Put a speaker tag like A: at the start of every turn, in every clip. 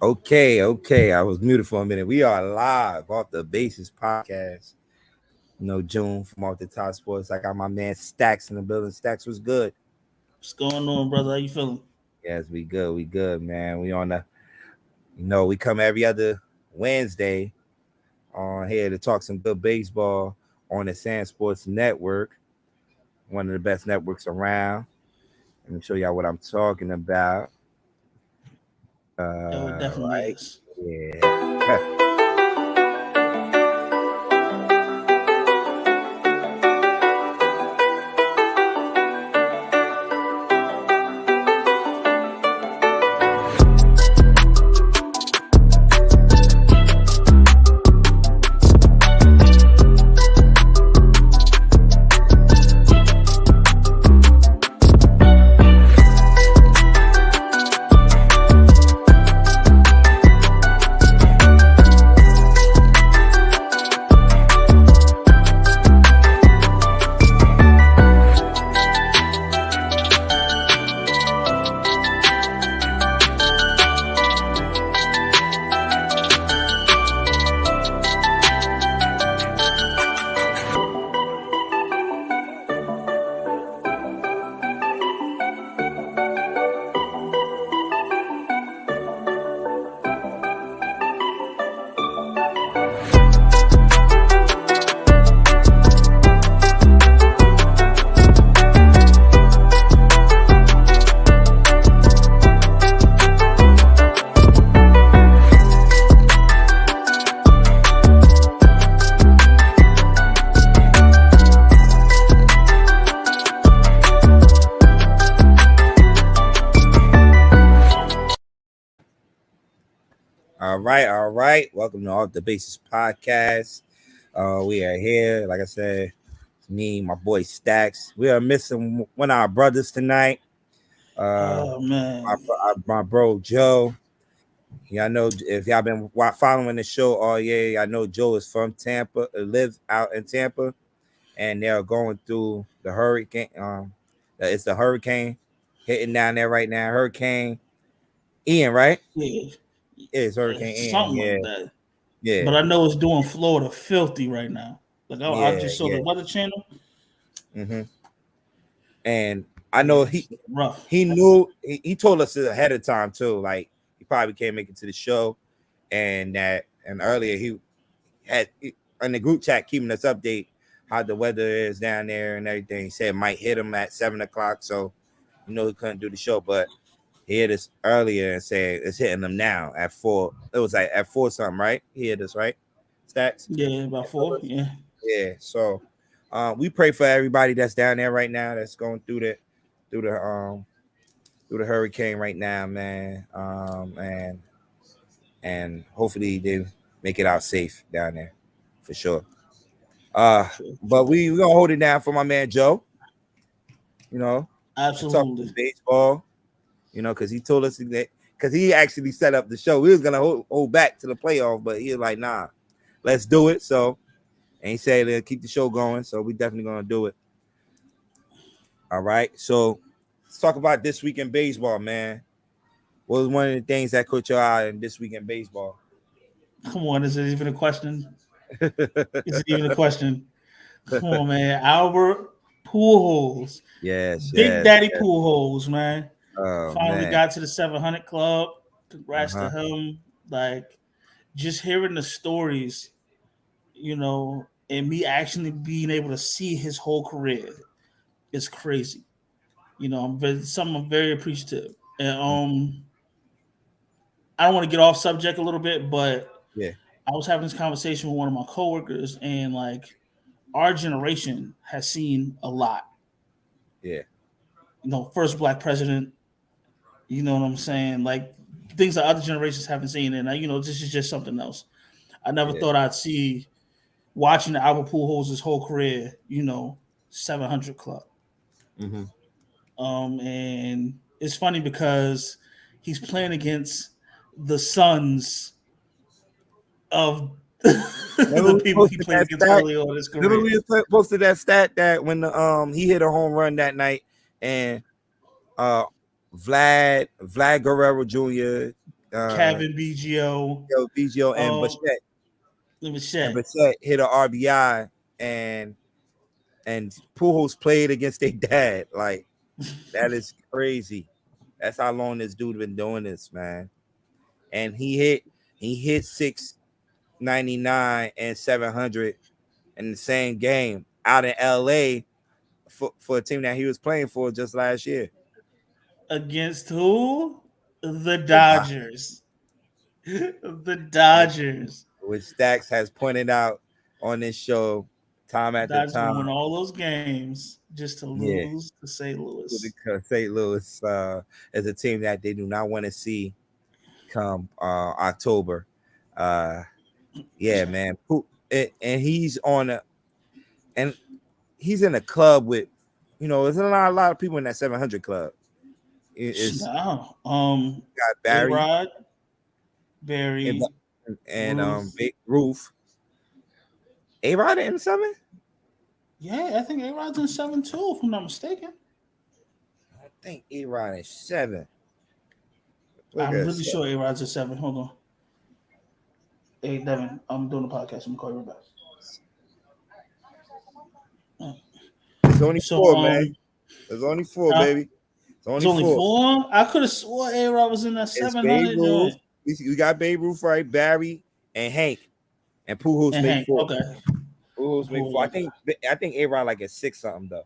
A: Okay. I was muted for a minute. We are live off the Basis podcast. June from off the Top Sports. I got my man Stacks in the building. Stacks was good.
B: What's going on, brother? How you feeling?
A: Yes, we good. We good, man. We on we come every other Wednesday on here to talk some good baseball on the SamzSportz network, one of the best networks around. Let me show y'all what I'm talking about.
B: Yo, it definitely
A: Right.
B: is.
A: Yeah. All right. Welcome to Off the Basis podcast. We are here, like I said, me, my boy Stacks. We are missing one of our brothers tonight.
B: Oh man,
A: My bro Joe. Y'all know if y'all been following the show all year, I know Joe is from Tampa, lives out in Tampa, and they're going through the hurricane. It's the hurricane hitting down there right now. Hurricane Ian, right?
B: yeah,
A: It's Hurricane
B: it's
A: Ian.
B: something
A: Yeah,
B: like that.
A: yeah,
B: But I know it's doing Florida filthy right now. Like I
A: yeah,
B: just saw
A: yeah.
B: the Weather Channel.
A: hmm And I
B: Yeah,
A: know
B: it's rough.
A: he knew he told us ahead of time too. Like he probably can't make it to the show, and earlier he had in the group chat keeping us update how the weather is down there and everything. He said it might hit him at 7 o'clock, so he couldn't do the show, but he hit us earlier and said it's hitting him now at 4. It was like at 4 something, right? He hit us, right? Stats.
B: Yeah, about four. Yeah,
A: Yeah. So we pray for everybody that's down there right now that's going through the through the hurricane right now, man. And hopefully they make it out safe down there for sure.
B: sure,
A: But
B: sure.
A: we gonna hold it down for my man Joe, you know, and talk
B: Absolutely.
A: some baseball, because he told us that because he actually set up the show. We was gonna hold back to the playoff, but he was like, nah, let's do it. So and he said to keep the show going, so we definitely gonna do it. All right. So let's talk about this week in baseball, man. What was one of the things that caught your eye in this week in baseball?
B: Come on, is it even a question? Is it even a question? Come on, man. Albert Pujols,
A: Yes,
B: Big
A: yes,
B: Daddy
A: yes.
B: Pujols, man.
A: Oh
B: Finally
A: man.
B: got to the 700 club. Congrats to
A: Uh-huh.
B: him. Like just hearing the stories, and me actually being able to see his whole career is crazy. I'm very appreciative. And I don't want to get off subject a little bit, but
A: Yeah,
B: I was having this conversation with one of my coworkers, and like our generation has seen a lot.
A: yeah,
B: First black president. You know what I'm saying? Like things that other generations haven't seen, and this is just something else. I never
A: yeah.
B: thought I'd see watching the Albert Pujols his whole career. 700 club.
A: Mm-hmm.
B: And it's funny because he's playing against the sons of
A: Remember
B: the
A: we
B: people he
A: posted
B: played
A: that
B: against
A: stat?
B: early on in his
A: Remember
B: career.
A: we posted that stat that when he hit a home run that night and uh Vlad Guerrero Jr.
B: Kevin BGO,
A: BGO and
B: um,
A: Bichette.
B: let me
A: And
B: check.
A: Bichette hit an RBI, and Pujols played against their dad. Like, that is crazy. That's how long this dude been doing this, man. And he hit 699 and 700 in the same game out in LA for a team that he was playing for just last year.
B: Against who? The
A: The Dodgers.
B: Dodgers. The Dodgers.
A: Which Stacks has pointed out on this show time after
B: Dodgers
A: time.
B: win all those games just to
A: Yeah,
B: lose to St. Louis.
A: because St. Louis is a team that they do not want to see come October. Uh, yeah, man. And he's on a and he's in a club with, there's a lot of people in that 700 club. It's
B: No.
A: got
B: A
A: Barry
B: Rod,
A: and
B: Barry, Ruth.
A: Big Roof. A-Rod in 7?
B: Yeah, I think A Rod's in 7 too, if I'm not mistaken.
A: I think A-Rod is 7. Look
B: I'm
A: at
B: really
A: that.
B: sure A Rod's in 7. Hold on. Hey, Devin, I'm doing a podcast. I'm going to call you right back.
A: It's only
B: So,
A: 4, man. There's only 4, baby. It's
B: it's only
A: 4.
B: 4? I could have swore A Rod was in that
A: It's Babe
B: 700
A: Ruth.
B: joint.
A: We got Babe Ruth, right? Barry and Hank, and Pujols
B: And
A: made
B: Hank,
A: 4.
B: okay.
A: Pujols made 4. I think A-Rod like at 6 something though.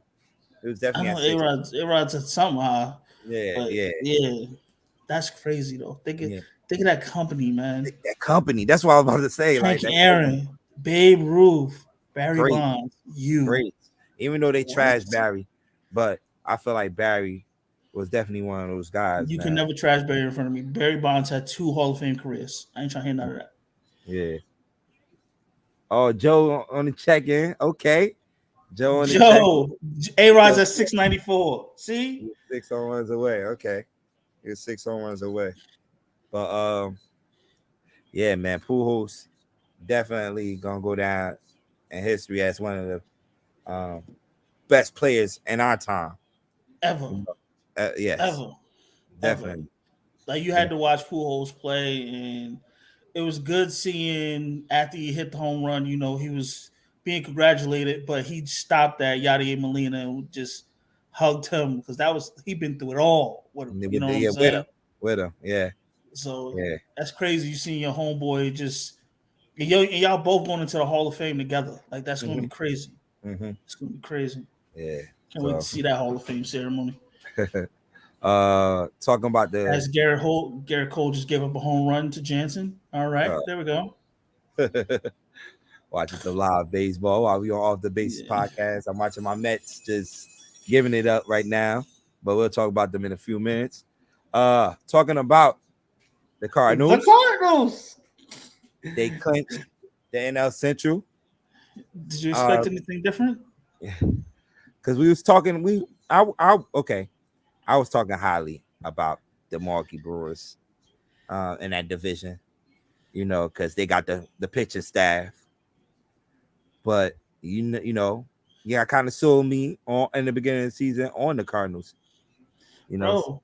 A: It was
B: I
A: definitely
B: know
A: at 6.
B: A-Rod's at somehow.
A: Yeah,
B: But
A: yeah,
B: yeah, that's crazy though.
A: yeah.
B: Think of that company, man.
A: That company. That's what I was about to say.
B: Hank
A: Like that company.
B: Aaron, Babe Ruth, Barry
A: Great,
B: Bonds, you.
A: great. Even though they
B: What?
A: trashed Barry, but I feel like Barry was definitely one of those guys,
B: You can
A: man.
B: never trash Barry in front of me. Barry Bonds had 2 Hall of Fame careers. I ain't trying to hear none of that.
A: Yeah. Oh, Joe on the check-in. Okay. Joe on the check-in.
B: Joe, A-Rod's
A: Joe,
B: at 694. See?
A: 6 home runs away. Okay. He was 6 home runs away. But yeah, man, Pujols definitely gonna go down in history as one of the best players in our time.
B: Ever.
A: Yes,
B: Ever.
A: definitely.
B: Like you had to watch Pujols play, and it was good seeing after he hit the home run. He was being congratulated, but he stopped at Yadier Molina and just hugged him because he'd been through it all with him. You know what I'm saying?
A: With him, yeah,
B: So
A: yeah.
B: that's crazy. You seen your homeboy just and y'all both going into the Hall of Fame together. Like that's gonna be crazy. It's gonna be crazy.
A: Yeah.
B: Can't wait to see that Hall of Fame ceremony.
A: Talking about
B: As Garrett Cole just gave up a home run to Jansen. All right, there we go.
A: Watching some live baseball while we on Off the Bases podcast. I'm watching my Mets just giving it up right now, but we'll talk about them in a few minutes. Talking about the Cardinals.
B: The Cardinals.
A: They clinched the NL Central.
B: Did you expect anything different?
A: Because we was talking, I was talking highly about the Milwaukee Brewers in that division, because they got the pitching staff. But I kind of sold me in the beginning of the season on the Cardinals.
B: Bro,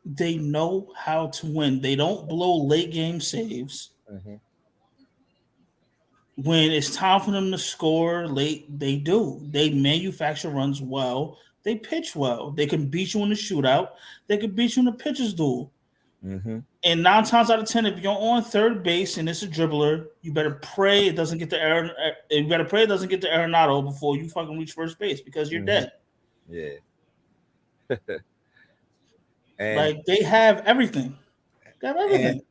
B: they know how to win. They don't blow late game saves. When it's time for them to score late, they do. They manufacture runs well. They pitch well. They can beat you in the shootout. They can beat you in the pitcher's duel. And 9 times out of 10, if you're on third base and it's a dribbler, you better pray it doesn't get to Arenado before you fucking reach first base because you're dead.
A: Yeah.
B: Like they have everything. They have everything.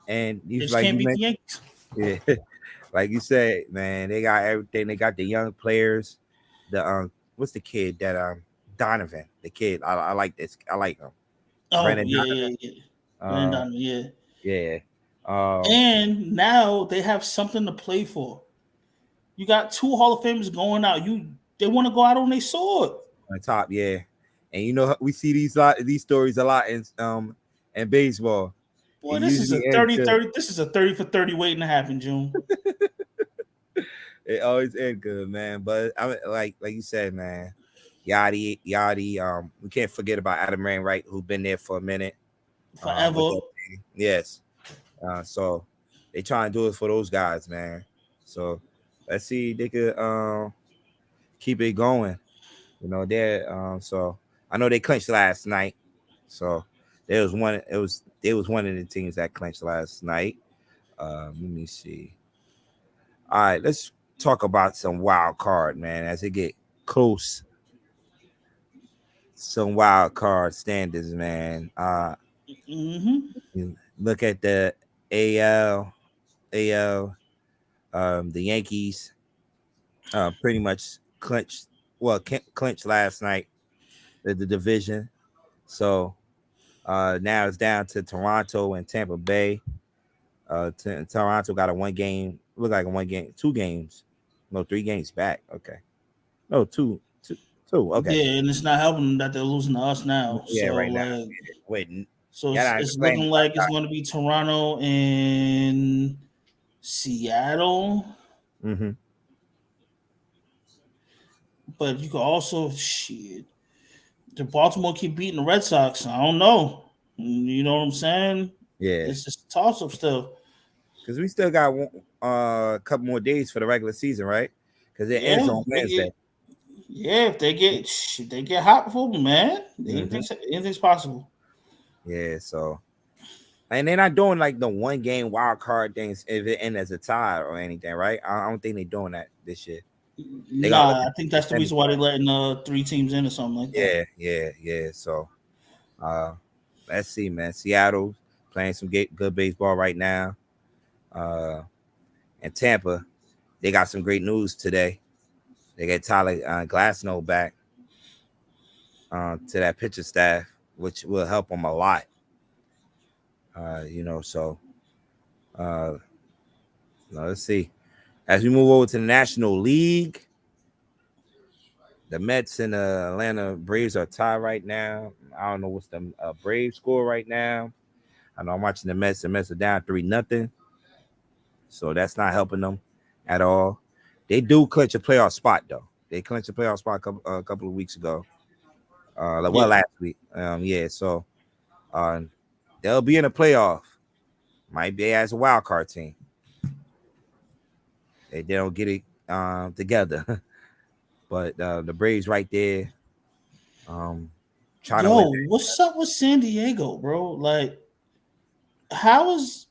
A: And you
B: just can't beat the Yankees.
A: Yeah. Like you said, man, they got everything. They got the young players. The what's the kid that Donovan? The kid. I like this. I like him.
B: Oh,
A: Brandon
B: yeah. Brandon Donovan, yeah.
A: Yeah.
B: And now they have something to play for. You got 2 Hall of Famers going out. They want to go out on their sword.
A: On top, yeah. And we see these stories a lot in baseball.
B: Boy, this is a 30-30. This is a 30 for 30 waiting to happen, June.
A: It always ends good, man. But I mean, like you said, man, Yachty. We can't forget about Adam Wainwright, who's been there for a minute. with
B: forever.
A: that team. Yes. So they trying to do it for those guys, man. So let's see if they could keep it going. They're so I know they clinched last night. So there was one. It was one of the teams that clinched last night. Let me see. All right, let's talk about some wild card, man. As it get close, some wild card standings, man. You look at the AL, the Yankees, pretty much clinched. Well, clinched last night the division. So now it's down to Toronto and Tampa Bay. Toronto got a 1 game, look like a 1 game, 2 games, no 3 games back. Okay, no two. Okay,
B: Yeah, and it's not helping that they're losing to us now.
A: yeah,
B: So
A: right now.
B: like,
A: Wait,
B: so
A: yeah, not
B: it's
A: explaining.
B: looking like it's going to be Toronto and Seattle.
A: Mm-hmm.
B: But you could also shit. The Baltimore keep beating the Red Sox. I don't know. You know what I'm saying?
A: Yeah,
B: It's just a toss up still.
A: because we still got a couple more days for the regular season, right? Because it ends
B: Yeah,
A: on
B: they
A: Wednesday.
B: get. Yeah, if they get hot before me, man,
A: Mm-hmm.
B: anything's possible.
A: Yeah, so and they're not doing like the 1 game wild card things if it ends as a tie or anything, right? I don't think they're doing that this year. They got to look
B: Nah,
A: at
B: I think
A: the
B: that's the
A: standings.
B: reason why they letting 3 teams in or something like that.
A: Yeah. So uh let's see, man. Seattle playing some good baseball right now. Uh and Tampa, they got some great news today. They got Tyler Glasnow back to that pitcher staff, which will help them a lot. So uh let's see. As we move over to the National League, the Mets and the Atlanta Braves are tied right now. I don't know what's the Braves score right now. I know I'm watching the Mets. The Mets are down 3-0, so that's not helping them at all. They do clinch a playoff spot though. They clinched a playoff spot a couple of weeks ago.
B: Yeah,
A: Last week. Yeah. So uh, they'll be in a playoff. Might be as a wild card team. They don't get it together, but the Braves right there, um, trying to win.
B: yo, what's up with San Diego, bro? Like, how is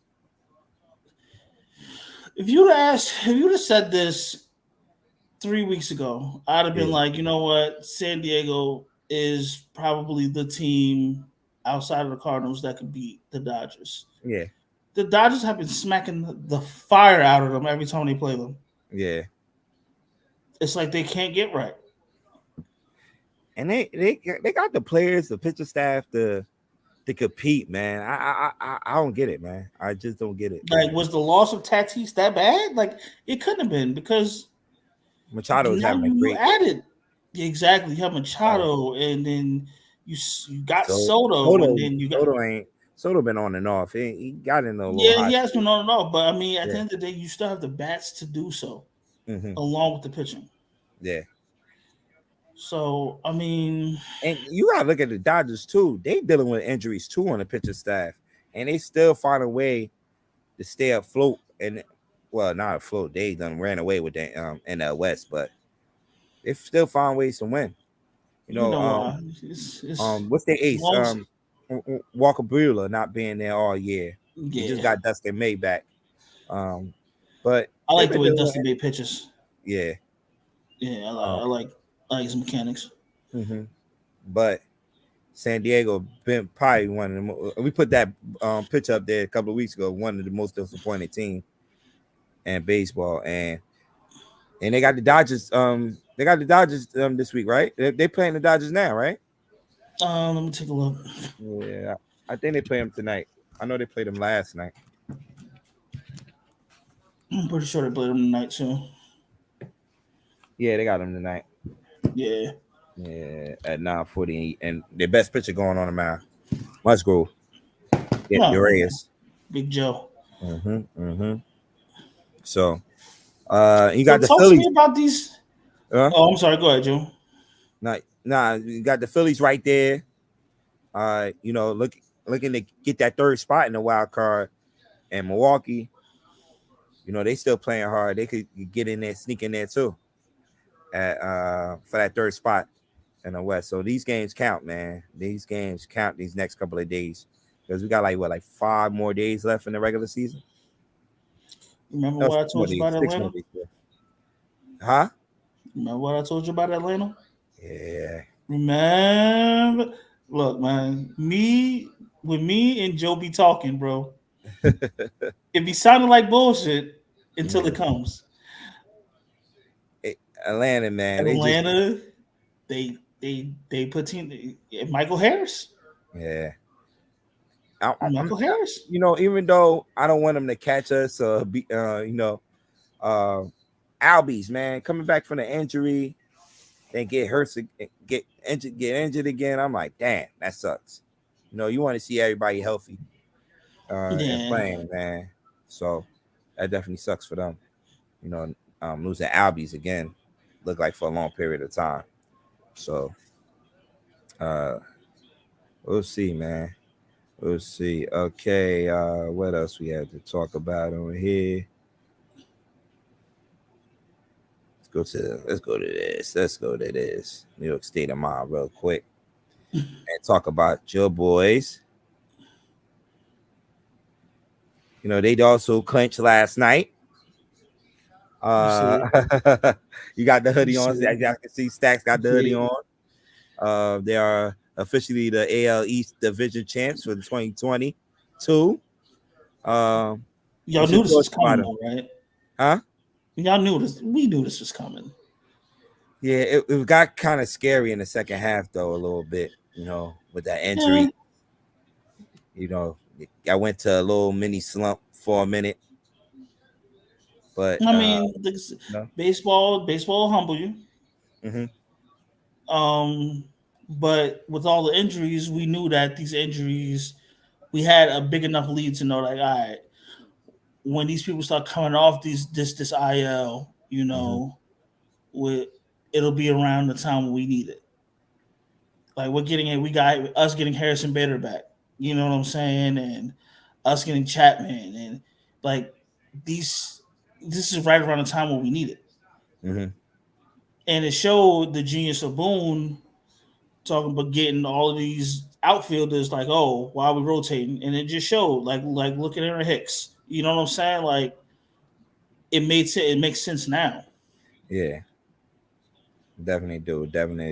B: if you'd have said this 3 weeks ago, I'd have been
A: Yeah,
B: like, you know what, San Diego is probably the team outside of the Cardinals that could beat the Dodgers.
A: yeah,
B: The Dodgers have been smacking the fire out of them every time they play them.
A: yeah.
B: It's like they can't get right.
A: And they got the players, the pitcher staff to compete, man. I don't get it, man. I just don't get it,
B: Like,
A: man.
B: was the loss of Tatis that bad? Like, it couldn't have been because
A: Machado is
B: now
A: having a
B: you
A: great
B: added exactly you have
A: uh,
B: Machado, and then you got
A: so
B: Soto, and
A: Soto
B: then you got
A: Soto ain't Soto been on and off. He got in a little
B: yeah, he
A: hot.
B: has been on and off. But I mean, at the
A: Yeah.
B: end of the day, you still have the bats to do so,
A: Mm-hmm.
B: along with the pitching.
A: Yeah.
B: So I mean,
A: And you gotta look at the Dodgers too. They dealing with injuries too on the pitcher staff, and they still find a way to stay afloat. And well, not afloat. They done ran away with the in the West, but they still find ways to win. You
B: you
A: know,
B: know why? It's
A: what's their
B: as
A: ace?
B: long as
A: Walker Buehler not being there all year. He just
B: yeah,
A: got Dustin May back. Um, but
B: I
A: they've
B: like the
A: been
B: way
A: doing
B: Dustin Bay pitches.
A: yeah.
B: Yeah,
A: Um,
B: I like his mechanics.
A: mhm. But San Diego been probably one of the we put that picture up there a couple of weeks ago. One of the most disappointing team in baseball, and they got the Dodgers. They got the Dodgers this week, right? They playing the Dodgers now, right?
B: Let me take a look.
A: Yeah, I think they play them tonight. I know they played them last night.
B: I'm pretty sure they played him tonight too.
A: Yeah, they got them tonight.
B: Yeah.
A: Yeah, at 9:40, and their best pitcher going on the mound, Musgrove. Yeah,
B: No,
A: Urias.
B: Big Joe.
A: Mm-hmm. So, you
B: So
A: got the
B: talk to me
A: Phillies.
B: about these.
A: Huh?
B: Oh, I'm sorry. Go ahead, Joe.
A: Nah, you got the Phillies right there. Look, looking to get that third spot in the wild card. And Milwaukee, they still playing hard. They could get in there, sneak in there too, for that third spot in the West. So these games count, man. These games count these next couple of days because we got like 5 more days left in the regular season.
B: Remember
A: No,
B: what I
A: 6 more
B: told you
A: days.
B: about
A: 6 more
B: Atlanta?
A: days. Huh?
B: Remember what I told you about Atlanta?
A: Yeah.
B: Remember? Look, man, me and Joe be talking, bro. It be sounding like bullshit until it comes.
A: Atlanta, man.
B: Atlanta, they put team Michael Harris.
A: Yeah.
B: Michael Harris.
A: Even though I don't want them to catch us, Albies, man, coming back from the injury, then get hurt, get injured again. I'm like, damn, that sucks. You want to see everybody healthy and playing, man. So that definitely sucks for them. Losing Albies again, look like for a long period of time. So we'll see, man. We'll see. Okay, what else we have to talk about over here? Let's go to this. New York State of Mind real quick. And talk about your boys. They'd also clinched last night. You got the hoodie on. As y'all can see, Stacks got the hoodie on. They are officially the AL East Division champs for the 2022.
B: Y'all knew this was coming, though, right?
A: Huh?
B: Y'all knew this. We knew this was coming.
A: Yeah, it got kind of scary in the second half, though, a little bit. With that injury. I went to a little mini slump for a minute. But
B: I mean, baseball will humble you.
A: Mm-hmm.
B: But with all the injuries, we knew that these injuries, we had a big enough lead to know, like, all right, when these people start coming off this IL, it'll be around the time when we need it. Like we got us getting Harrison Bader back. You know what I'm saying? And us getting Chapman, and like this is right around the time when we need it.
A: Mm-hmm.
B: And it showed the genius of Boone talking about getting all of these outfielders, like, oh, why are we rotating? And it just showed, like look at Aaron Hicks. You know what I'm saying? Like it makes sense now.
A: Yeah. Definitely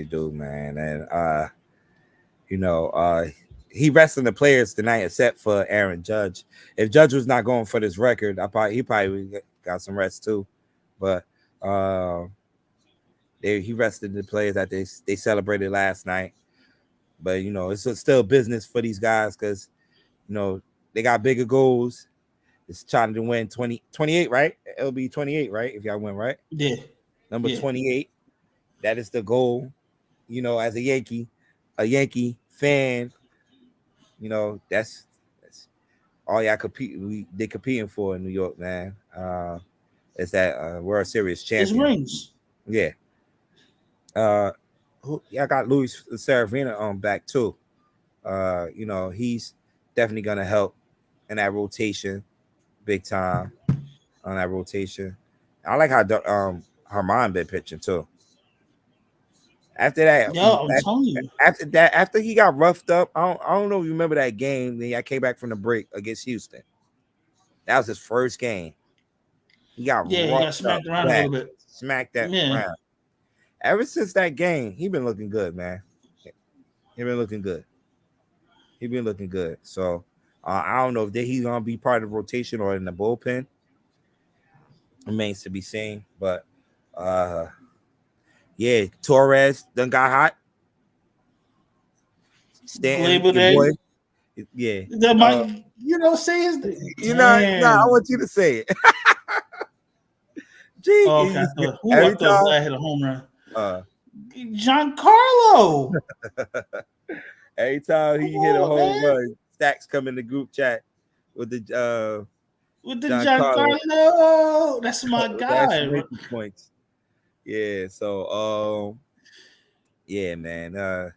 A: do, man. And he resting the players tonight except for Aaron Judge. If Judge was not going for this record, he probably got some rest too. But he rested the players that they celebrated last night. But it's still business for these guys because they got bigger goals. It's trying to win 28, right? It'll be 28, right? If y'all win, right?
B: Yeah.
A: Number 28. That is the goal. As a Yankee fan, that's all y'all they competing for in New York, man. It's that World Series champion.
B: It's rings.
A: Yeah. Y'all got Luis Severino on back too. He's definitely gonna help in that rotation, big time on that rotation. I like how Herman been pitching too. After that,
B: I'm telling you.
A: After he got roughed up, I don't know if you remember that game. Then I came back from the break against Houston. That was his first game. He got
B: smacked around a little bit.
A: Smacked that round. Ever since that game, he been looking good, man. He been looking good. So I don't know if he's gonna be part of the rotation or in the bullpen. Remains to be seen, but yeah, Torres done got hot. Stanton, your boy. Yeah.
B: Say his name.
A: I want you to say it. Gee,
B: okay. I thought I hit a home run. Giancarlo.
A: Every time he hit a home run, Stacks come in the group chat with the
B: Giancarlo. That's my guy.
A: Points. Yeah. So yeah, man.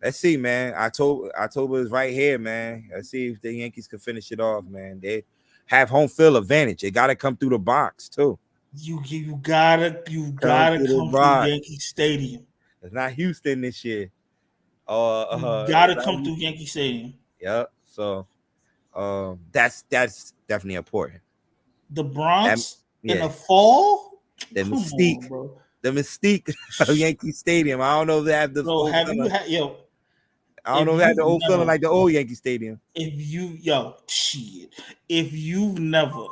A: Let's see, man. October is right here, man. Let's see if the Yankees can finish it off, man. They have home field advantage. They gotta come through the box too.
B: You gotta
A: Come through the
B: come through
A: box.
B: Yankee Stadium.
A: It's not Houston this year.
B: You
A: It's
B: gotta
A: not
B: come through
A: Houston.
B: Yankee Stadium.
A: Yep. So that's definitely important.
B: The
A: That,
B: Bronx in
A: yeah,
B: the fall.
A: the
B: Come on,
A: mystique,
B: bro.
A: the mystique of Yankee Stadium. I don't know if they have the
B: Bro,
A: old
B: have you
A: feeling.
B: had yo?
A: I don't
B: If
A: know if they have
B: you've
A: the old feeling
B: never,
A: like the old Yankee Stadium.
B: if you yo shit, if you've never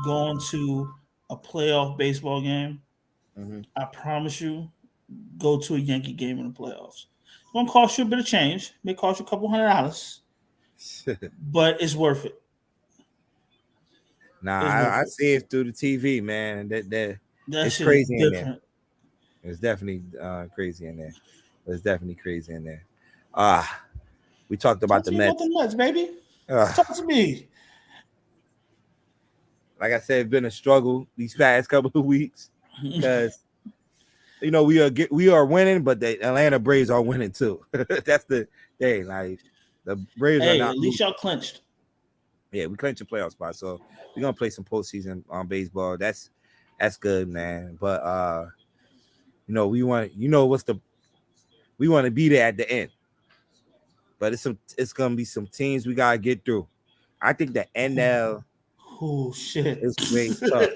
B: gone to a playoff baseball game,
A: Mm-hmm.
B: I promise you, go to a Yankee game in the playoffs. It's gonna cost you a bit of change. May cost you a couple $100, but it's worth it.
A: Nah,
B: It's worth
A: I
B: it.
A: see it through the TV, man. That
B: That
A: it's
B: shit is
A: crazy in there.
B: different.
A: It's definitely crazy in there. It's definitely crazy in there. Ah, we talked about
B: Talk
A: the
B: to me about
A: Mets.
B: the Mets, baby.
A: Uh,
B: Talk to me.
A: like I said, it's been a struggle these past couple of weeks because we are winning, but the Atlanta Braves are winning too. That's the thing. Like the Braves are
B: Hey,
A: not
B: at least
A: losing.
B: y'all clinched.
A: Yeah, we clinched a playoff spot, so we're gonna play some postseason on baseball. That's good, man. But we want we want to be there at the end. But it's gonna be some teams we gotta get through. I think the NL
B: Oh shit.
A: is way tough.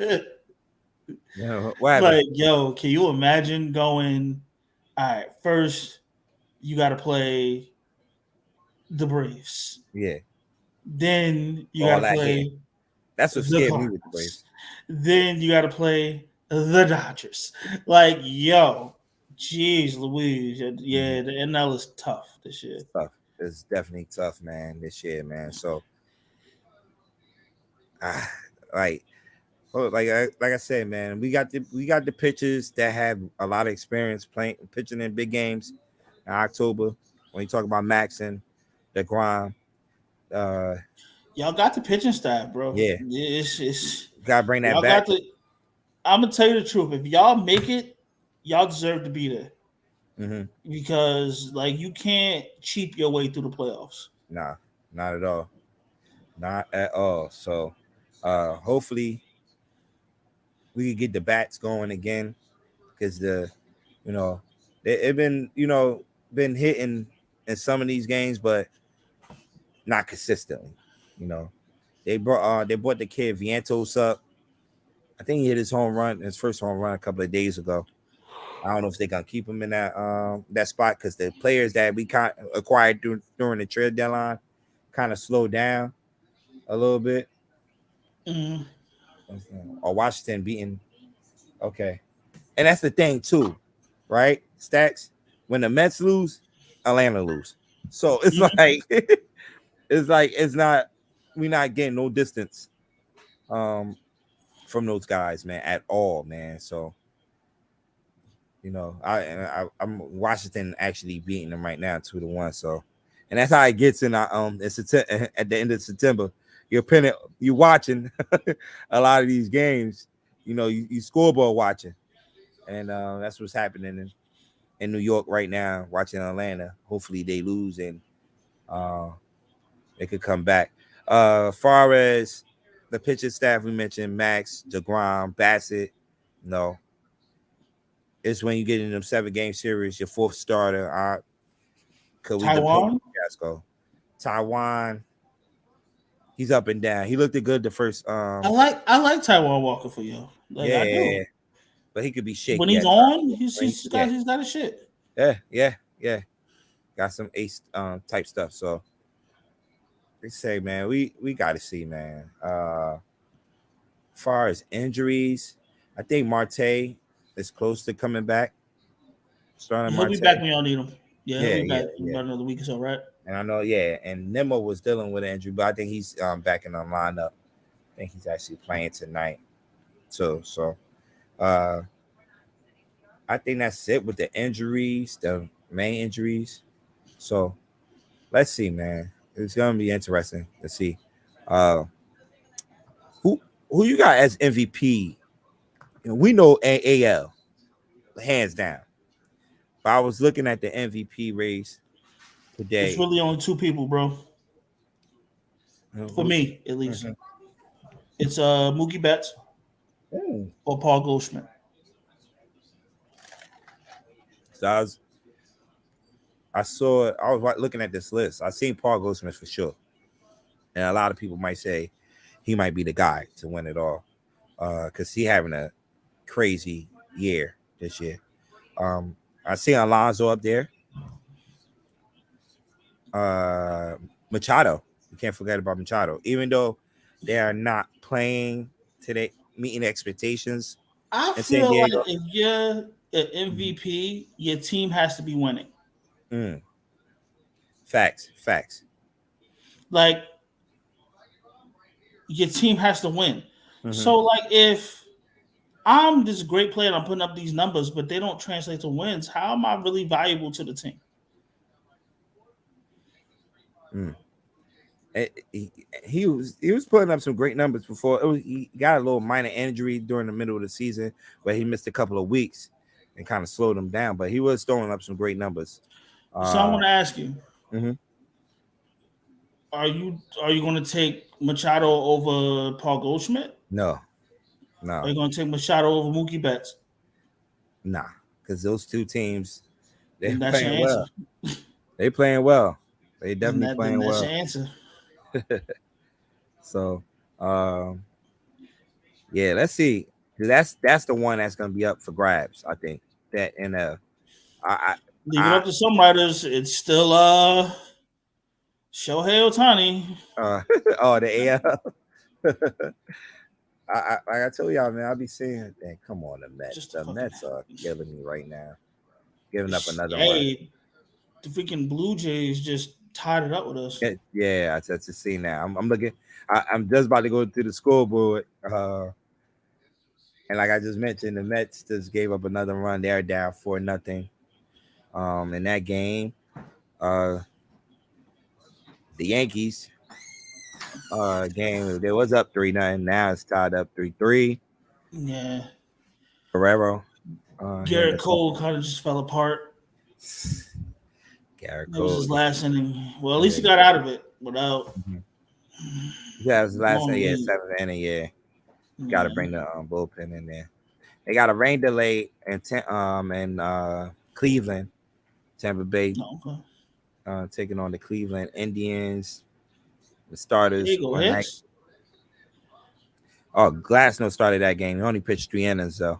A: What happened?
B: Like, yo, can you imagine going? All right, first you got to play the Braves.
A: Yeah,
B: Then you got
A: all
B: to
A: that here.
B: play
A: That's what
B: the
A: scared me with the
B: Cardinals.
A: Braves.
B: Then you got to play the Dodgers. Like, yo, jeez, Louise,
A: Mhm.
B: yeah, the NL is tough this year.
A: It's tough. It's definitely tough, man. This year, man. So, ah, like, like I said, man, we got the pitchers that have a lot of experience playing pitching in big games in October. When you talk about Maxon, DeGrom, uh,
B: Y'all got the pitching staff, bro.
A: yeah,
B: It's
A: gotta bring that
B: y'all
A: back.
B: got the. I'm gonna tell you the truth. If y'all make it, y'all deserve to be there
A: Mm-hmm.
B: because like you can't cheap your way through the playoffs.
A: Nah, not at all. Not at all. So hopefully we can get the bats going again because you know they've been been hitting in some of these games, but not consistently. You know they brought the kid Vientos up. I think he hit his first home run a couple of days ago. I don't know if they're gonna keep him in that spot because the players that we acquired during the trade deadline kind of slowed down a little bit.
B: Mm.
A: Or Washington beating. Okay, and that's the thing too, right? Stacks. When the Mets lose, Atlanta lose. So it's
B: You,
A: like it's not we're not getting no distance um from those guys, man, at all, man. So I'm Washington actually beating them right now 2-1. So, and that's how it gets in at the end of September. You're watching a lot of these games. You scoreboard watching, and that's what's happening in New York right now. Watching Atlanta. Hopefully they lose and uh, they could come back. Far as the pitching staff we mentioned, Max, DeGrom, Bassett, no, it's when you get in them 7-game series, your fourth starter. Could we deploy
B: Taiwan.
A: Fiasco? Taiwan, he's up and down. He looked good the first.
B: I like Taiwan Walker for you. Like I do.
A: Yeah, but he could be
B: When
A: shaky
B: he's
A: at times.
B: on, he's
A: When he-
B: he's got
A: yeah,
B: he's got a shit.
A: yeah. Got some ace type stuff. So they say, man, we got to see, man. Far as injuries, I think Marte is close to coming back. Starting
B: He'll be
A: Marte.
B: back when y'all need him. Yeah, he'll
A: Yeah,
B: be
A: yeah,
B: back in
A: yeah.
B: about another week or so, right?
A: And I know, yeah, and Nemo was dealing with an injury, but I think he's back in the lineup. I think he's actually playing tonight too. So uh I think that's it with the injuries, the main injuries. So let's see, man. It's gonna be interesting to see. Uh who who you got as MVP? We know AL, hands down. But I was looking at the MVP race.
B: It's
A: today.
B: really only two people, bro. For me, at least.
A: Mhm.
B: It's Mookie Betts
A: Mm.
B: or Paul Goldschmidt.
A: So I saw it. I was looking at this list. I seen Paul Goldsmith for sure, and a lot of people might say he might be the guy to win it all, because he having a crazy year this year. Um, I see Alonso up there. Uh, Machado. You can't forget about Machado, even though they are not playing today, meeting expectations
B: I
A: in San
B: feel like
A: Diego.
B: if you're an
A: Mhm.
B: MVP, your team has to be winning.
A: Mm, facts, facts.
B: Like your team has to win.
A: Hmm.
B: So like if I'm this great player and I'm putting up these numbers, but they don't translate to wins, how am I really valuable to the team?
A: Mm. He was putting up some great numbers before. He got a little minor injury during the middle of the season where he missed a couple of weeks and kind of slowed him down. But he was throwing up some great numbers.
B: So I
A: Uh,
B: want to ask you,
A: mhm.
B: are you going to take Machado over Paul Goldschmidt?
A: No,
B: Are
A: no,
B: you going to take Machado over Mookie Betts?
A: nah, because those two teams they're
B: Then that's your
A: playing
B: answer.
A: well. They playing well. They
B: Then
A: definitely
B: that then
A: playing
B: that's your
A: well.
B: answer.
A: So, um, yeah, let's see. That's the one that's gonna be up for grabs. I think that in I
B: Leave it
A: I
B: up to some writers. It's still Shohei Otani.
A: oh the AL. Like I told y'all, man, I'll be saying, "Dang, come on, the Mets.
B: Just a
A: The
B: fucking
A: Mets are killing me right now, giving up another run."
B: hey, the freaking Blue Jays just tied it up with us.
A: Yeah, I just seen that. I'm looking. I'm just about to go to the scoreboard. And like I just mentioned, the Mets just gave up another run. They're down 4-0. In that game, uh, the Yankees game they was up 3-0. Now it's tied up 3-3.
B: Yeah,
A: Guerrero hitting
B: Garrett
A: the
B: Cole kind of just fell apart.
A: Garrett
B: That was
A: Cole.
B: his last inning. Well, at least
A: Yeah,
B: he got out of it without
A: yeah, it was the last
B: blowing
A: thing.
B: the
A: Yeah,
B: lead.
A: seventh inning. Yeah, got to
B: Yeah,
A: bring the bullpen in there. They got a rain delay in Cleveland, Tampa Bay,
B: no, okay.
A: taking on the Cleveland Indians. The
B: There
A: starters
B: you go,
A: on that.
B: Hicks.
A: Oh, Glasnow started that game. He only pitched 3 innings though,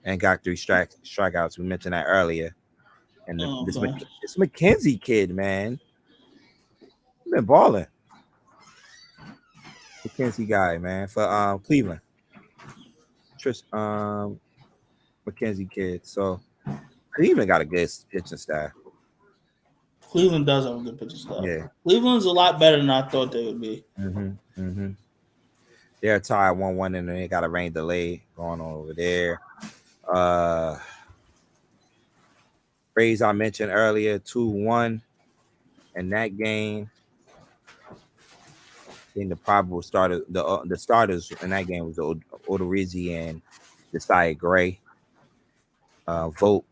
A: and got three strikeouts. We mentioned that earlier. And
B: Oh, okay.
A: this McKenzie kid, man, he been balling. McKenzie guy, man, for Cleveland. Tris McKenzie kid. So Cleveland got a good pitching staff.
B: Cleveland does have a good pitching staff.
A: Yeah.
B: Cleveland's a lot better than I thought they would be.
A: Mm-hmm. They're tied 1-1, and then they got a rain delay going on over there. Uh Rays I mentioned earlier, 2-1 in that game. I think the probable starter, the starters in that game was Odorizzi and Desai Gray. Vote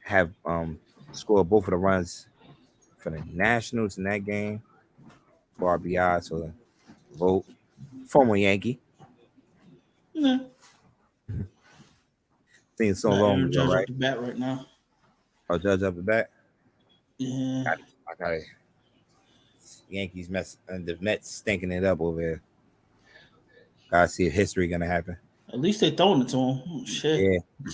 A: have scored both of the runs for the Nationals in that game for RBI. So Vote, former Yankee,
B: Yeah.
A: seen so
B: Got
A: long
B: Aaron
A: ago,
B: Judge up
A: right?
B: the bat right now.
A: Oh, Judge up the back.
B: Yeah.
A: I got it. Yankees mess and the Mets stinking it up over here. Gotta see if history gonna happen.
B: At least they throwing it to him. Oh, shit.
A: Yeah,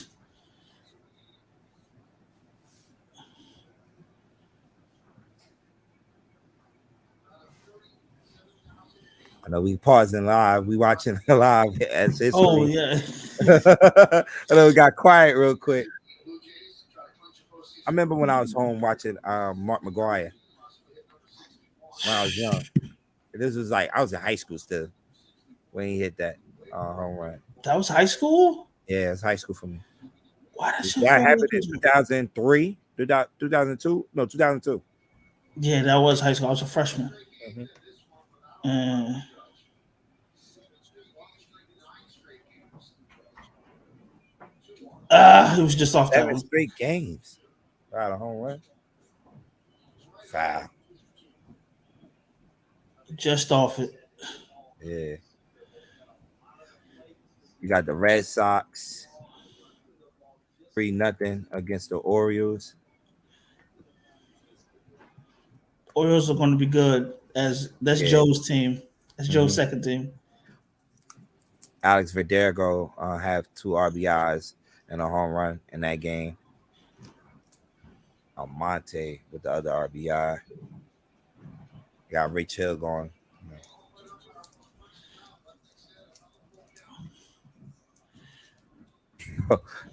A: I know we pausing live. We watching live as
B: Oh
A: history.
B: yeah.
A: I know we got quiet real quick. I remember when I was home watching Mark McGuire when I was young. This was like I was in high school still when he hit that home run.
B: That was high school?
A: Yeah, it's high school for me.
B: Why that shit
A: That
B: feel like
A: happened
B: it
A: in
B: was
A: 2003, 2002? No, 2002.
B: Yeah, that was high school. I was a freshman.
A: Mm-hmm.
B: And it was just off that
A: 7
B: one.
A: straight games. Got a home run. Foul.
B: Just off it.
A: Yeah. You got the Red Sox 3-0 against the Orioles.
B: Orioles are going to be good. As that's
A: Yeah.
B: Joe's team. That's Joe's
A: Hmm.
B: second team.
A: Alex Verdugo have 2 RBIs and a home run in that game. Almonte with the other RBI. You got Rich Hill going.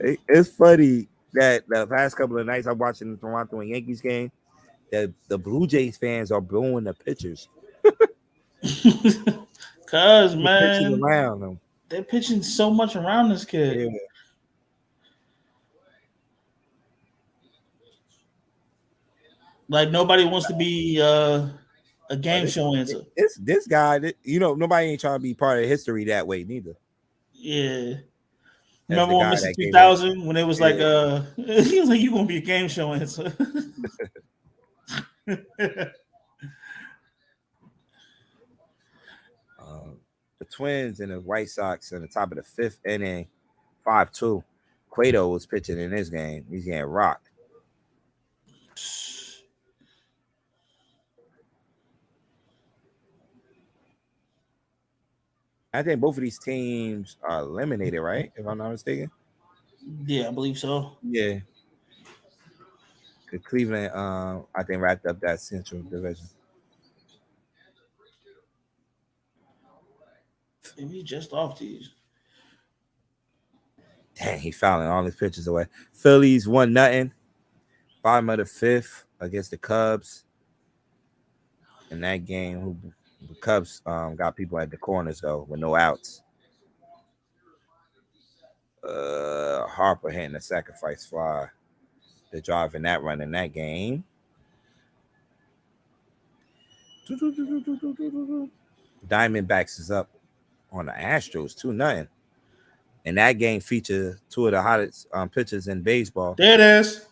A: It's funny that the past couple of nights I'm watching the Toronto and Yankees game, that the Blue Jays fans are booing the pitchers.
B: Cause
A: The pitchers
B: man,
A: around them.
B: they're pitching so much around this kid.
A: Yeah.
B: Like nobody wants to be a
A: But
B: game show answer.
A: it's this guy that, nobody ain't trying to be part of history that way neither.
B: Yeah.
A: As
B: Remember
A: the
B: when
A: guy
B: Mr.
A: that gave us
B: 3000 when it was like
A: yeah.
B: he was like you gonna be a game show answer.
A: The Twins and the White Sox in the top of the 5th inning, 5-2. Cueto was pitching in this game. He's getting rocked. I think both of these teams are eliminated, right? If I'm not mistaken.
B: Yeah, I believe so.
A: Yeah. Cleveland, I think wrapped up that Central Division.
B: Maybe just off these.
A: Dang, he fouling all his pitches away. Phillies 1-0. Bottom of the 5th against the Cubs. In that game, the Cubs got people at the corners though with no outs. Harper hitting a sacrifice fly. The drive in that run in that game. Diamondbacks is up on the Astros 2-0. And that game featured 2 of the hottest pitchers in baseball.
B: There it is.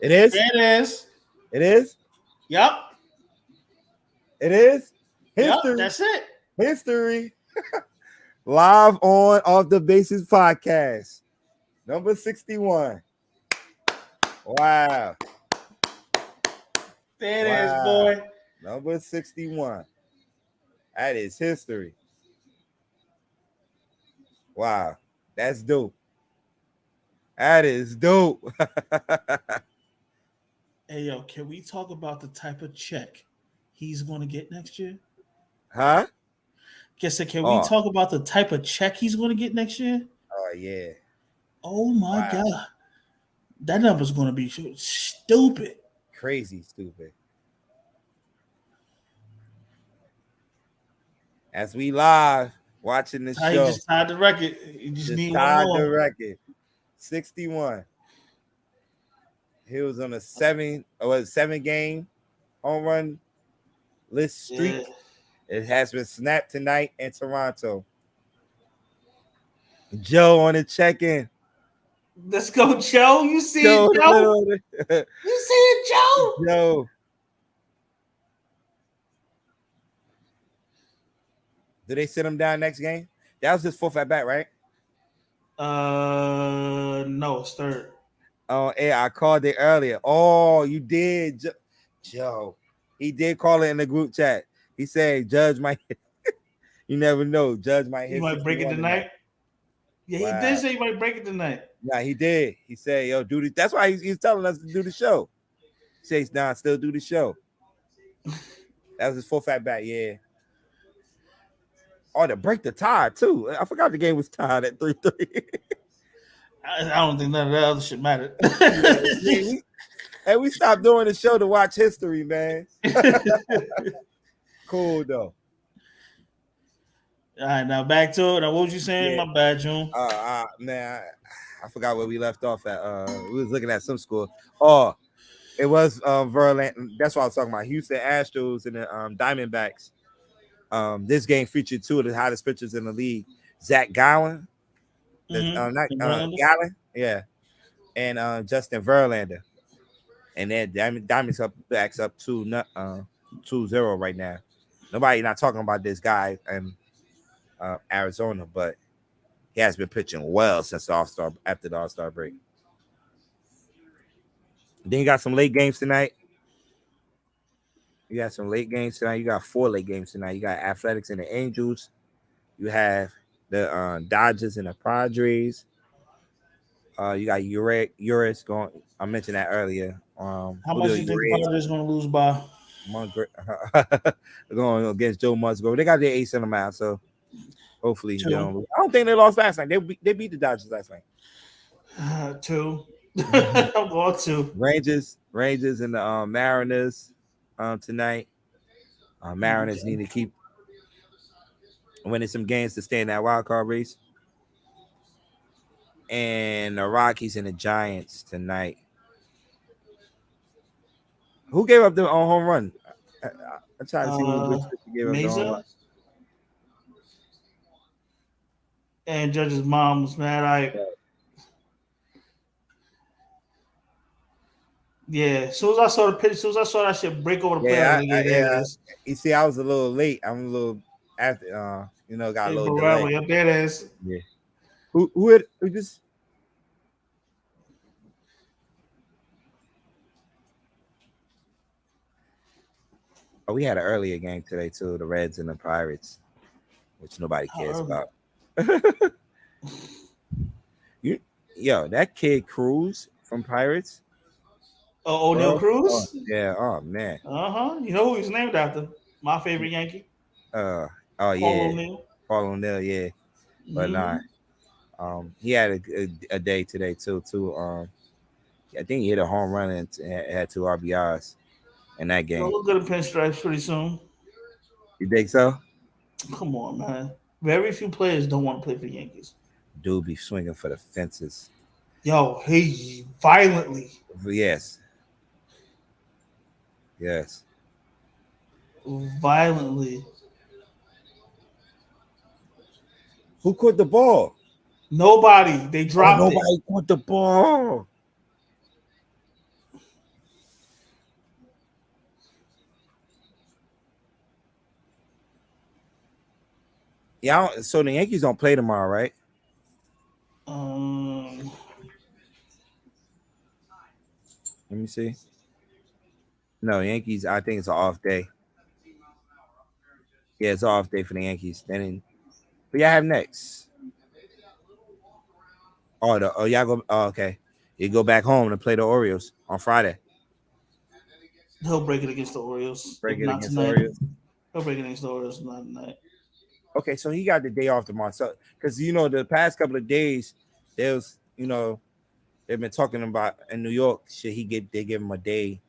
A: It is.
B: There it is.
A: It is.
B: Yep.
A: It is.
B: Yep.
A: History.
B: That's it.
A: History. Live on Off the Bases podcast. Number 61. Wow.
B: There it is, boy.
A: Number 61. That is history. Wow. That's dope. That is dope.
B: Hey, yo, can we talk about the type of check he's going to get next year?
A: Huh?
B: Can we talk about the type of check he's going to get next year?
A: Oh, yeah.
B: Oh, my God. That number's going to be stupid.
A: Crazy stupid. As we live watching the show.
B: He just tied the record. You just need
A: tied
B: one
A: the
B: more.
A: record. 61. He was on a 7-game home run list streak.
B: Yeah.
A: It has been snapped tonight in Toronto. Joe on the check-in.
B: Let's go, Joe. You see it, Joe? You see it, Joe?
A: Joe. Do they sit him down next game? That was his 4th at bat, right?
B: No, it's 3rd.
A: Oh, yeah, I called it earlier. Oh, you did, Joe. He did call it in the group chat. He said Judge might. You never know. Judge might hit.
B: He might break it tonight. Yeah, he did say he might break it tonight.
A: Yeah, he did. He said, "Yo, do the." That's why he's telling us to do the show. He says, "Nah, still do the show." That was his 4th at bat. Yeah. Oh, to break the tie too. I forgot the game was tied at 3-3.
B: I don't think none of that other shit mattered.
A: Hey, we stopped doing the show to watch history, man. Cool though.
B: All right, now back to it. Now, what was you saying?
A: Yeah.
B: My bad, June.
A: Man, I forgot where we left off at. We was looking at some score. Oh, it was Verlander. That's what I was talking about. Houston Astros and the Diamondbacks. This game featured 2 of the hottest pitchers in the league. Zach Gallen, Gallen, yeah, and Justin Verlander. And then Diamondbacks up 2-0 right now. Nobody not talking about this guy in Arizona, but he has been pitching well since the All-Star after the All-Star break. Then you got some late games tonight. You got some late games tonight. You got 4 late games tonight. You got Athletics and the Angels. You have the Dodgers and the Padres. You got Urias going. I mentioned that earlier.
B: How much
A: Julio
B: do you think the
A: Urias
B: Padres going to lose by?
A: going against Joe Musgrove. They got their ace in the mound, so hopefully they don't
B: 2.
A: lose. I don't think they lost last night. They beat the Dodgers last night.
B: 2. I'm going 2.
A: Rangers and the Mariners tonight. Mariners need to keep winning some games to stay in that wild card race. And the Rockies and the Giants tonight. Who gave up the home run? I'm trying to see which gave up the home run.
B: Mesa and Judge's mom was mad. Yeah, as soon as I saw the pitch, as soon as I saw that shit break over the plate, I was like, there it is.
A: You see, I was a little late. I'm a little after, got a little delay.
B: Up there it is.
A: Yeah. Who just? Oh, we had an earlier game today too. The Reds and the Pirates, which nobody cares about. That kid Cruz from Pirates.
B: Oh, O'Neal Cruz?
A: Oh, yeah. Oh man.
B: You know who he's named after? My favorite Yankee.
A: Oh
B: Paul
A: yeah.
B: O'Neal.
A: Paul O'Neal, yeah. But nah. He had a day today too. I think he hit a home run and had 2 RBIs in that game.
B: He'll look good in pinstripes pretty soon.
A: You think so?
B: Come on, man. Very few players don't want to play for the Yankees.
A: Dude be swinging for the fences.
B: Yo, he violently.
A: Yes.
B: Violently.
A: Who caught the ball?
B: Nobody. They dropped it.
A: Nobody caught the ball. Yeah, so the Yankees don't play tomorrow, right? Let me see. No, Yankees, I think it's an off day. Yeah, it's an off day for the Yankees. Then who y'all have next? Y'all go. Oh, okay. You go back home to play the Orioles on Friday.
B: He'll break it against the Orioles.
A: Break it against the Orioles.
B: He'll break it against the Orioles not tonight.
A: Okay, so he got the day off tomorrow. So, because the past couple of days, there was, they've been talking about in New York. Should they give him a day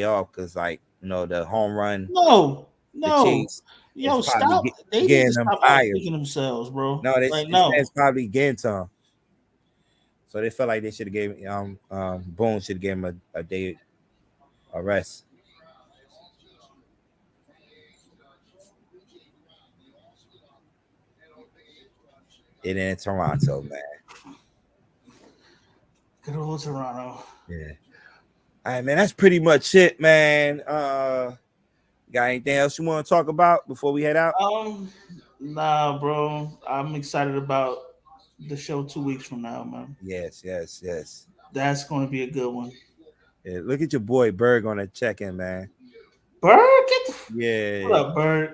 A: off? Because the home run.
B: No.
A: The chase.
B: Yo, stop. They need to stop picking themselves, bro.
A: No, it's probably getting to him. So they felt like they should have gave Boone should have given him a day a rest. It in Toronto, man.
B: Good old Toronto.
A: Yeah. All right, man. That's pretty much it, man. Got anything else you want to talk about before we head out?
B: Nah, bro. I'm excited about the show 2 weeks from now, man.
A: Yes.
B: That's going to be a good one.
A: Yeah, look at your boy Berg on the check-in, man.
B: Berg?
A: Yeah.
B: What up, Berg?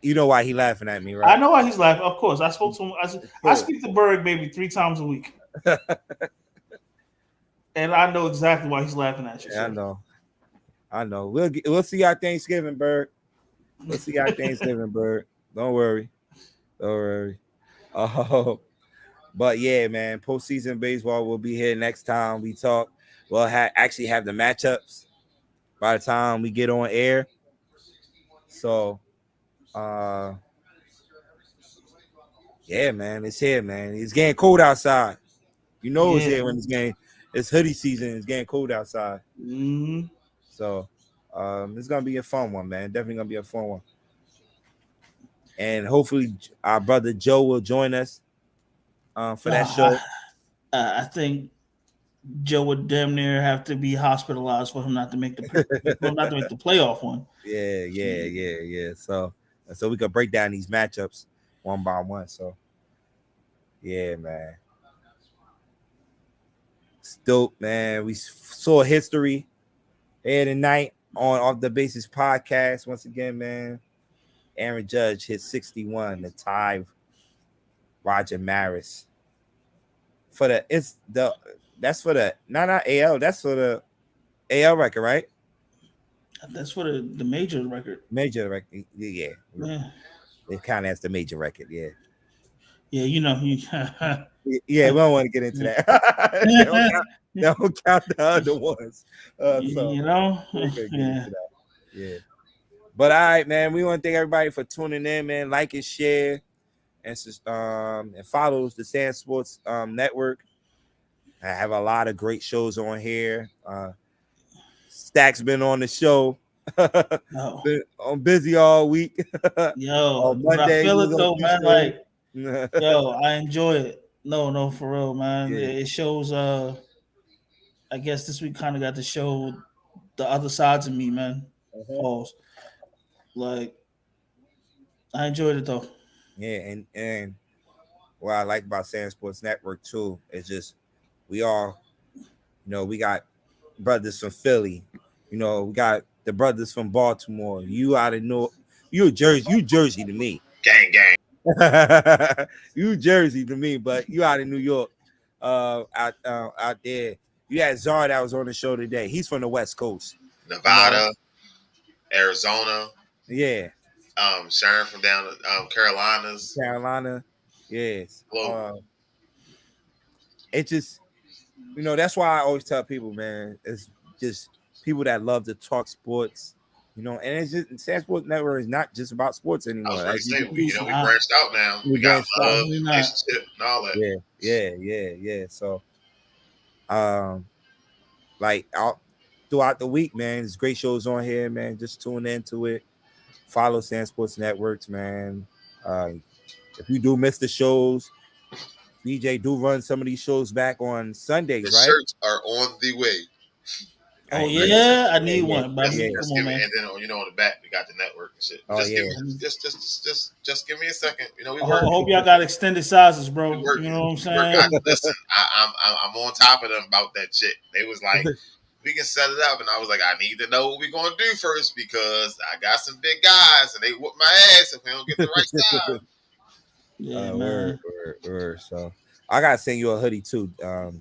A: You know why he laughing at me, right?
B: I know why he's laughing. Of course. I spoke to him. I speak to Berg maybe 3 times a week. And I know exactly why he's laughing at you.
A: Yeah, I know. We'll see y'all Thanksgiving, Berg. We'll see y'all Thanksgiving, Berg. Don't worry. Oh, but yeah, man. Postseason baseball will be here next time we talk. We'll actually have the matchups by the time we get on air. So, yeah, man. It's here, man. It's getting cold outside. It's here when it's hoodie season. It's getting cold outside.
B: Mm-hmm.
A: So it's gonna be a fun one, man. Definitely gonna be a fun one. And hopefully our brother Joe will join us for that show.
B: I think Joe would damn near have to be hospitalized for him not to make the playoff one.
A: Yeah. So we could break down these matchups one by one. So yeah, man. It's dope, man. We saw history here tonight on Off the Basis podcast. Once again, man. Aaron Judge hit 61 to tie Roger Maris. For the that's for the not AL, that's for the AL record, right?
B: That's for the major record.
A: Major record, yeah. It kind of has the major record, yeah.
B: Yeah, you know.
A: Yeah, we don't want to get into that. they don't count the other ones. So
B: you know,
A: we're gonna get into that. Yeah. But all right, man. We want to thank everybody for tuning in, man. Like and share, and follows the SamzSportz network. I have a lot of great shows on here. Stack's been on the show. I'm busy all week.
B: On Monday, but I feel it though, man. Like, I enjoy it. No, for real, man. Yeah. It shows. I guess this week kind of got to show the other sides of me, man. Pause. Like, I enjoyed it though.
A: Yeah, and what I like about SamzSportz Network too is just we all, we got brothers from Philly, we got the brothers from Baltimore. You out of you Jersey to me.
C: Gang.
A: You Jersey to me, but you out of New York. Out there. You had Czar that was on the show today. He's from the West Coast.
C: Nevada, Arizona.
A: Yeah.
C: Sharon from down Carolinas.
A: Carolina. Yes. It just, that's why I always tell people, man, it's just people that love to talk sports, and it's just SamzSportz Network is not just about sports anymore.
C: I was going to say, we branched out now. We got love, relationship, and all that.
A: Yeah. So, throughout the week, man, there's great shows on here, man. Just tune into it. Follow SamzSportz Networks, man. If you do miss the shows, BJ do run some of these shows back on Sundays,
C: the
A: right?
C: Shirts are on the way.
B: Oh yeah, I need one. But
C: and then on the back we got the network and shit. Just give me a second. We
B: I hope y'all got extended sizes, bro. You know what I'm saying?
C: Listen, I'm on top of them about that shit. They was like, we can set it up, and I was like, I need to know what we're gonna do first because I got some big guys and they whoop my ass if we don't get the right size.
B: Yeah, man.
A: Word. So I gotta send you a hoodie too,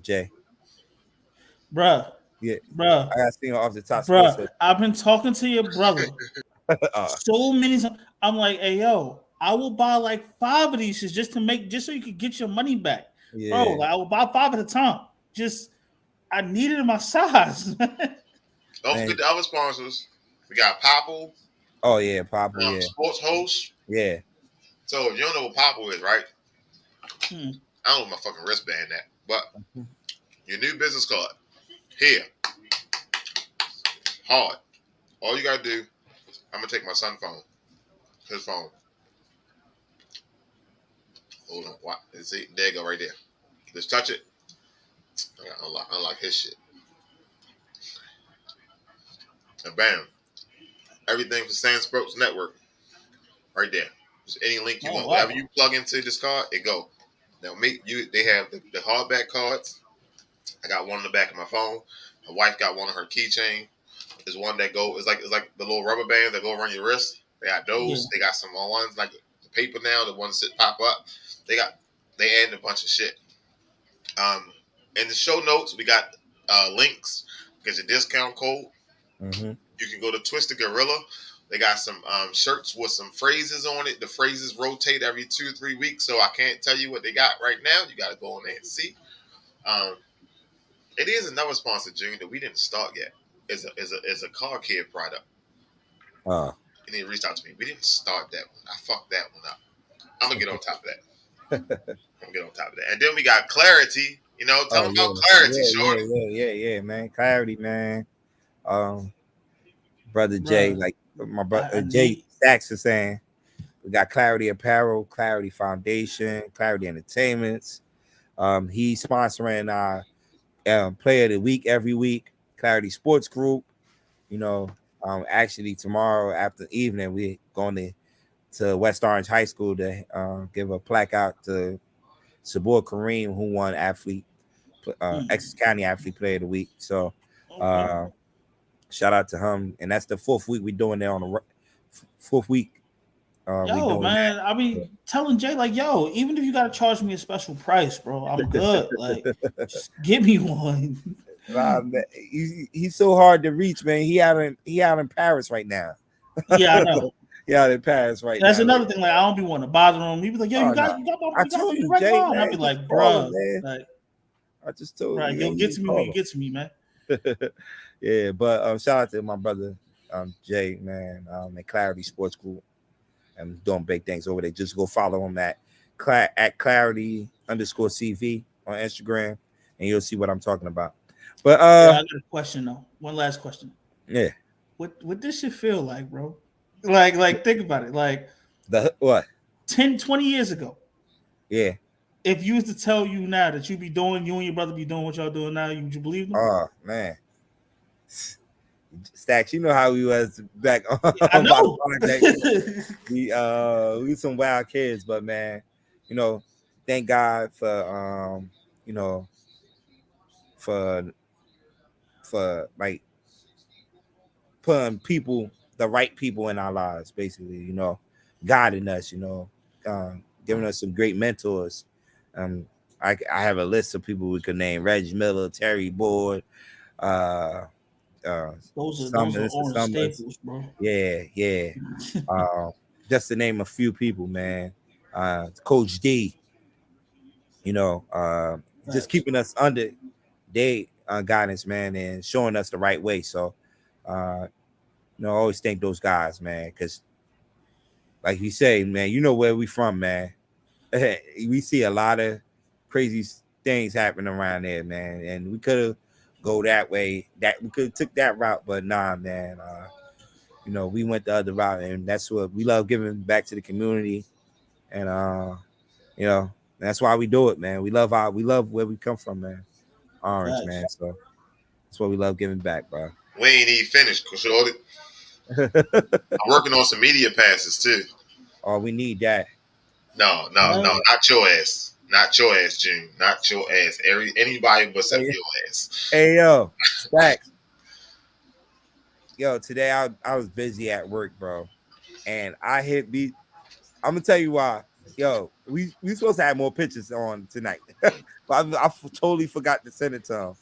A: Jay.
B: Bruh.
A: Yeah,
B: bruh.
A: I gotta sing off the top.
B: Bruh, I've been talking to your brother so many times. I'm like, hey yo, I will buy like 5 of these just so you could get your money back.
A: Yeah.
B: Bro, like, I will buy 5 at a time. I need it in my size.
C: Don't forget the other sponsors. We got Popple.
A: Oh yeah, Popple. Yeah.
C: Sports Host.
A: Yeah.
C: So if you don't know what Popple is, right? I don't know my fucking wristband that, but your new business card. Here. Hard. All you gotta do, I'm gonna take my son's phone. His phone. Hold on. What? See? There you go, right there. Just touch it. I gotta unlock his shit. And bam. Everything for SamzSportz Network. Right there. Just any link you want. Wow. Whatever you plug into this card, it go. Now they have the hardback cards. I got one in the back of my phone. My wife got one on her keychain. There's one that it's like the little rubber bands that go around your wrist. They got those. Yeah. They got some ones like the paper now, the ones that pop up. They added a bunch of shit. In the show notes, we got links. Get your discount code.
A: Mm-hmm.
C: You can go to Twisted Gorilla. They got some shirts with some phrases on it. The phrases rotate every 2-3 weeks, so I can't tell you what they got right now. You got to go on there and see. It is another sponsor, June, that we didn't start yet. It's a car care product. And they reached out to me. We didn't start that one. I fucked that one up. I'm gonna get on top of that. And then we got Clarity. Tell them about Clarity, shorty.
A: Yeah, man. Clarity, man. Brother Jay, like my brother Jay Stacks is saying, we got Clarity Apparel, Clarity Foundation, Clarity Entertainments. He's sponsoring Player of the week every week. Clarity Sports Group. You know, actually tomorrow after evening we're going to West Orange High School to give a plaque out to Sabor Kareem, who won Essex County Athlete Player of the Week. So shout out to him. And that's the fourth week we're doing there on the fourth week.
B: Yo, man, I be telling Jay, like, yo, even if you gotta charge me a special price, bro, I'm good. Like, just give me one.
A: Man, he's so hard to reach, man. He out in Paris right now.
B: Yeah, I know.
A: Yeah, in Paris right
B: That's
A: now.
B: another thing. Like, I don't be want to bother him. He be like, yo, you got my direct
A: Jay,
B: line.
A: man,
B: I be like, bro, like,
A: I just told
B: right,
A: you.
B: you'll get to me when you get to me, man.
A: Yeah, but shout out to my brother Jay, man, at Clarity Sports Group. I'm doing big things over there. Just go follow him at Clarity_CV on Instagram, and you'll see what I'm talking about. But
B: I got a question though. One last question.
A: Yeah.
B: What this shit feel like, bro? Like think about it. Like
A: the what?
B: 10, 20 years ago.
A: Yeah.
B: If you was to tell you now that you and your brother be doing what y'all doing now, would you believe them?
A: Oh man. Stacks, you know how we was back on.
B: I know.
A: We some wild kids, but man, you know, thank God for you know, for like putting the right people in our lives, basically, you know, guiding us, you know, giving us some great mentors. I have a list of people we could name: Reg Miller, Terry Boyd,
B: those are orange staples, bro.
A: Yeah. Just to name a few people, man. Coach D, you know, just keeping us under their guidance, man, and showing us the right way. So, you know, I always thank those guys, man, because like you say, man, you know where we from, man. We see a lot of crazy things happening around there, man, and we could have go that way. That we could have took that route, but nah, man. You know, we went the other route, and that's what we love, giving back to the community, and you know, that's why we do it, man. We love where we come from, man. Orange, man. So that's why we love giving back, bro.
C: We ain't even finished, Shoutout. I'm working on some media passes too.
A: Oh, we need that.
C: No, not your ass. Not your ass, June. Not your ass. Anybody but except your ass.
A: Hey, yo, Stacks. Yo, today I was busy at work, bro, and I hit beat. I'm gonna tell you why. Yo, we supposed to have more pictures on tonight, but I totally forgot to send it to him,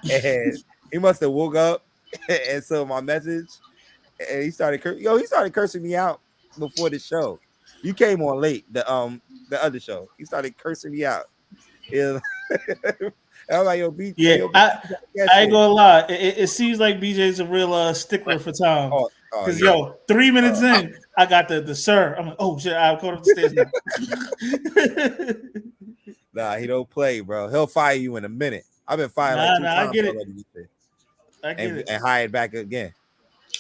A: and he must have woke up and saw my message, and he started cursing me out before the show. You came on late, the other show. He started cursing me out. Yeah. I'm like, yo, BJ.
B: Yeah,
A: yo,
B: I ain't gonna lie. It seems like BJ's a real stickler for time. Because yo, 3 minutes in, I got the sir. I'm like, oh shit, I'll go up the stairs
A: now. Nah, he don't play, bro. He'll fire you in a minute. I've been fired like 2 times already.
B: I get it.
A: And hired back again.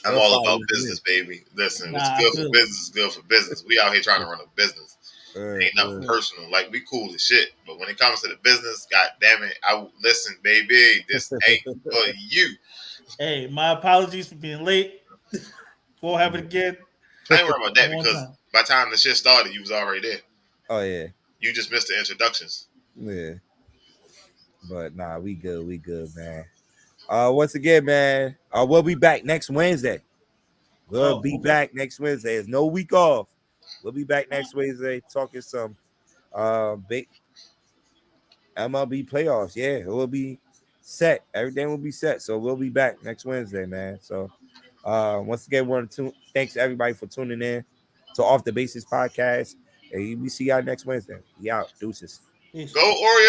C: I'm all about business, baby. Listen, what's good for business is good for business. We out here trying to run a business. Ain't nothing personal. Like, we cool as shit. But when it comes to the business, god damn it, listen, baby, this ain't for you.
B: Hey, my apologies for being late. Won't happen again.
C: I ain't worried about that because by the time the shit started, you was already there.
A: Oh, yeah.
C: You just missed the introductions.
A: Yeah. But nah, we good, man. Once again, man, we'll be back next Wednesday. We'll be back next Wednesday. There's no week off. We'll be back next Wednesday talking some big MLB playoffs. Yeah, it will be set. Everything will be set. So we'll be back next Wednesday, man. So once again, thanks to everybody for tuning in to Off the Basis podcast. And we see y'all next Wednesday. We out. Deuces.
C: Go Orioles.